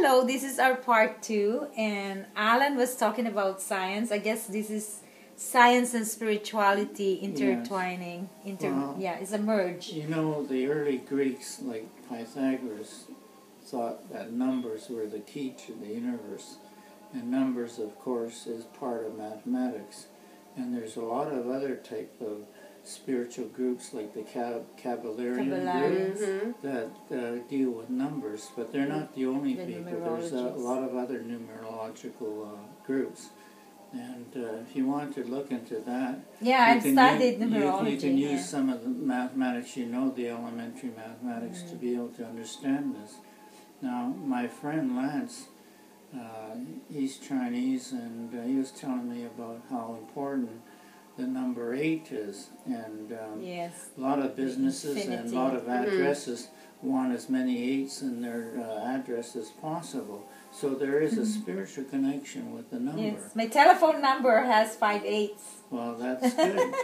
hello, this is our part 2, and Alan was talking about science. I guess this is science and spirituality intertwining. It's a merge. You know, the early Greeks, like Pythagoras, thought that numbers were the key to the universe. And numbers, of course, is part of mathematics. And there's a lot of other type of spiritual groups like the Kabbalion group that deal with numbers, but they're not the only people. There's a lot of other numerological groups. And if you want to look into that, I've studied numerology. You can use some of the mathematics, the elementary mathematics, to be able to understand this. Now, my friend Lance, he's Chinese, and he was telling me about how important the number 8 is, and a lot of businesses and a lot of addresses want as many 8s in their address as possible. So there is a spiritual connection with the number. Yes, my telephone number has 5 8s. Well, that's good.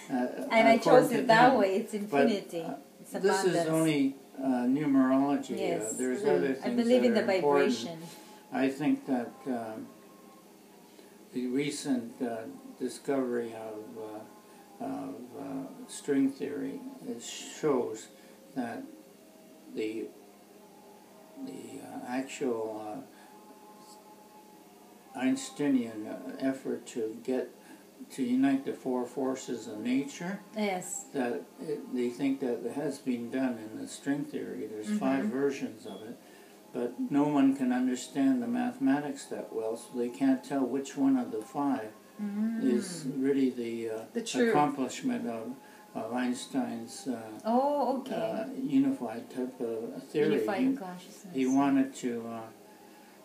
And I chose it that way. It's infinity. It's abundance. This is only numerology. Yes. There's other things I believe in the important. vibration. I think that the recent discovery of string theory shows that the actual Einsteinian effort to unite the 4 forces of nature, that they think that it has been done in the string theory. There's 5 versions of it. But no one can understand the mathematics that well, so they can't tell which one of the 5 is really the accomplishment of Einstein's unified type of theory. Unifying consciousness. He wanted to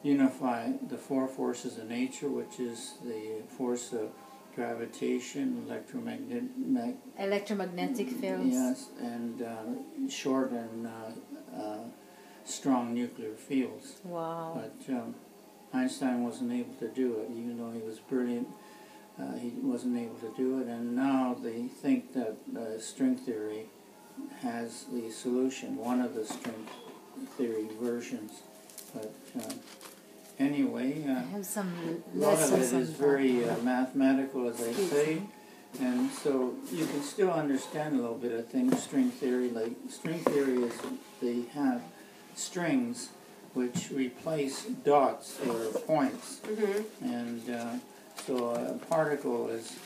unify the 4 forces of nature, which is the force of gravitation, electromagnetic fields. Yes, and short and strong nuclear fields. Wow. But Einstein wasn't able to do it, even though he was brilliant. He wasn't able to do it, and now they think that string theory has the solution, one of the string theory versions. But anyway, I have some a lot of it is very mathematical, as I say, and so you can still understand a little bit of things. String theory, is they have strings which replace dots or points, and so a particle is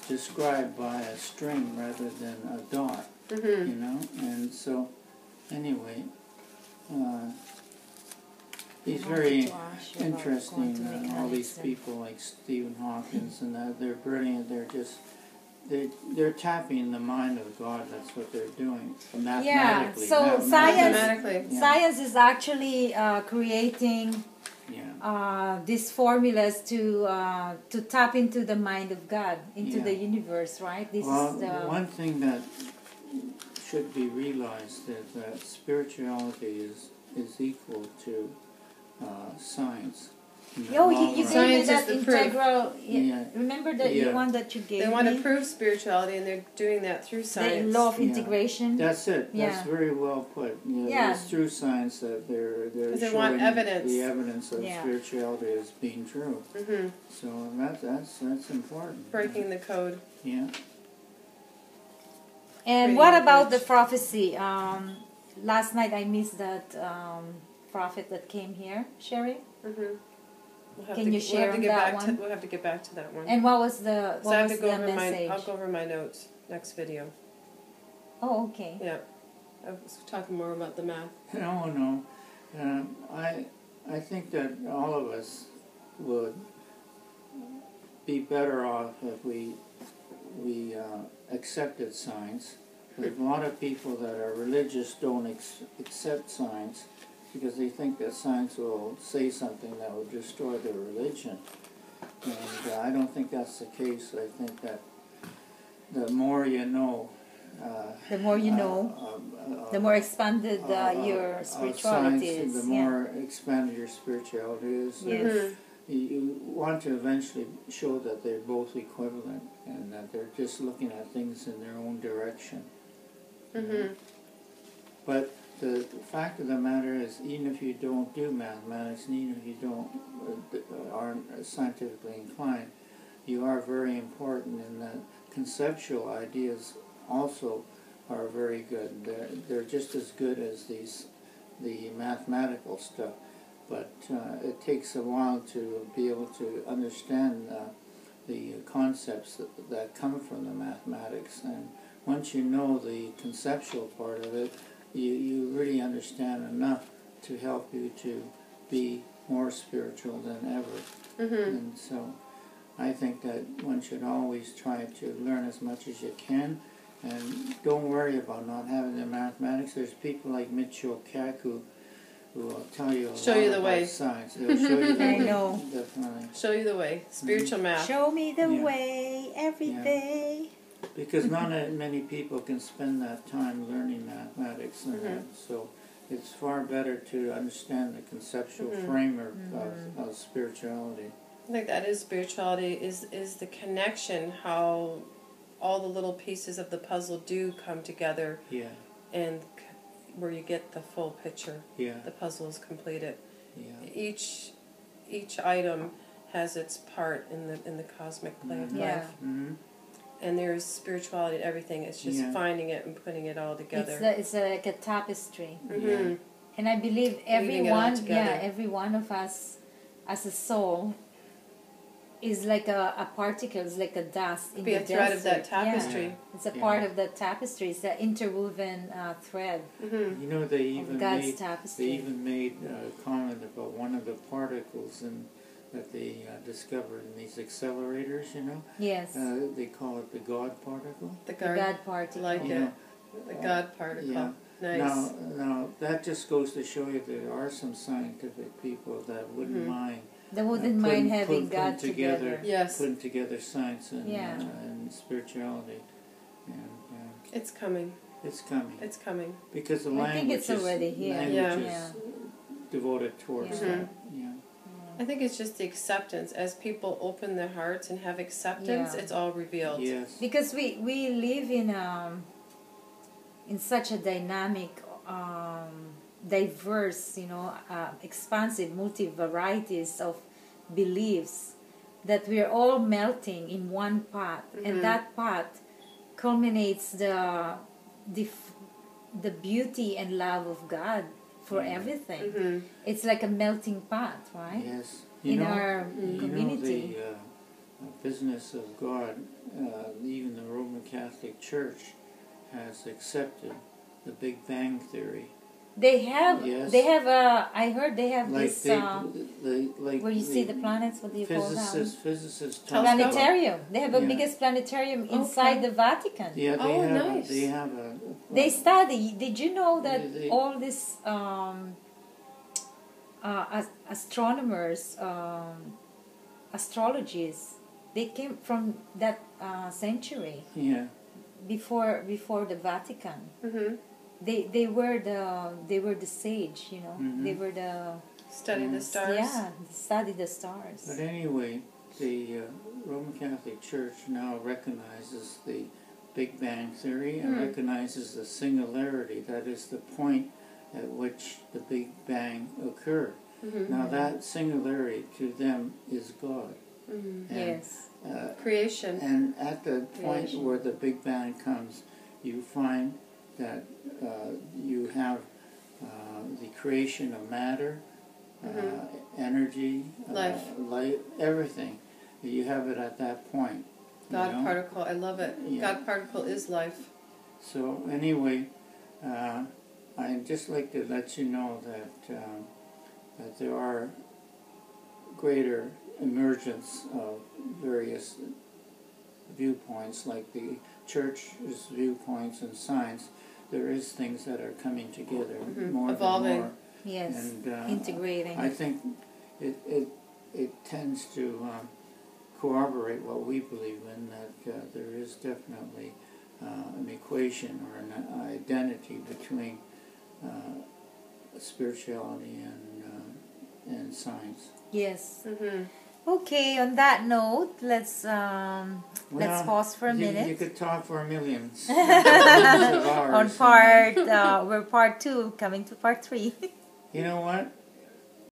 described by a string rather than a dot, and so anyway, he's very interesting. All these people like Stephen Hawkins and that, they're brilliant. They're tapping the mind of God. That's what they're doing mathematically. Yeah. So science is actually creating these formulas to tap into the mind of God, into the universe, right? This is the one thing that should be realized is that spirituality is equal to science. You gave me that integral. Remember that one that you gave me? They want to prove spirituality, and they're doing that through science. The law of integration. That's it. That's very well put. It's through science that they're showing the evidence of spirituality as being true. So that's important. Breaking the code. Yeah. And what about the prophecy? Last night I missed that prophet that came here, Sherry. Can you share that one? We'll have to get back to that one. And what was the message? I'll go over my notes next video. Oh, okay. Yeah. I was talking more about the math. No. I think that all of us would be better off if we accepted science. There's a lot of people that are religious don't accept science, because they think that science will say something that will destroy their religion. And I don't think that's the case. I think that the more you know, the more expanded your spirituality is. The more expanded your spirituality is. Yes. You want to eventually show that they're both equivalent and that they're just looking at things in their own direction. But the fact of the matter is, even if you don't do mathematics, and even if you don't aren't scientifically inclined, you are very important, and the conceptual ideas also are very good. They're just as good as the mathematical stuff, but it takes a while to be able to understand the concepts that come from the mathematics. And once you know the conceptual part of it, you really understand enough to help you to be more spiritual than ever. And so I think that one should always try to learn as much as you can, and don't worry about not having the mathematics. There's people like Michio Kaku who will tell you show you the way. Science. They'll show you the way. I know. Definitely. Show you the way. Spiritual math. Show me the way every day. Because not many people can spend that time learning mathematics, and so it's far better to understand the conceptual framework of spirituality. I think that is spirituality, is the connection, how all the little pieces of the puzzle do come together, and where you get the full picture. The puzzle is completed. Each item has its part in the cosmic play of life. And there's spirituality in everything. It's just finding it and putting it all together. It's like a tapestry. And I believe every one of us as a soul is like a particle, is like a dust in the desert. Be a thread of that tapestry. It's a part of the tapestry. It's the interwoven thread. You know, they even tapestry. made a comment about one of the particles that they discovered in these accelerators, you know? Yes. They call it the God particle. The God particle. Like it. The God particle. Yeah. Nice. Now, that just goes to show you there are some scientific people that wouldn't mind. They wouldn't mind having God together. Yes. Putting together science and spirituality. And, it's coming. It's coming. It's coming. Because the I think it's already here. Is devoted towards that. I think it's just the acceptance. As people open their hearts and have acceptance, it's all revealed. Yes. Because we live in such a dynamic, diverse, expansive, multi-varieties of beliefs that we're all melting in one pot, and that pot culminates the beauty and love of God for everything. It's like a melting pot, right? Yes. In our community. The business of God, even the Roman Catholic Church has accepted the Big Bang Theory. They have. Yes. They have. I heard they have like this. Where you see the planets. What do you call that? Physicists. Planetarium. They have a biggest planetarium inside the Vatican. Yeah, nice. They have a. They study. Did you know that all these astronomers, astrologists, they came from that century? Yeah. Before the Vatican. They were the sage, They were the study the stars. Yeah, study the stars. But anyway, the Roman Catholic Church now recognizes the Big Bang Theory and recognizes the singularity. That is the point at which the Big Bang occurred. Now that singularity to them is God. Yes. Creation. And at the point where the Big Bang comes, you find that you have the creation of matter, energy, life, everything. You have it at that point. God particle, I love it. God particle is life. So anyway, I'd just like to let you know that there are greater emergence of various viewpoints, like the church's viewpoints and science. There is things that are coming together, more evolving, and more. Yes, and, integrating. I think it tends to corroborate what we believe in, that there is definitely an equation or an identity between spirituality and science. Yes. Okay, on that note, let's pause for a minute. You could talk for millions. On part, we're part 2, coming to part 3. You know what?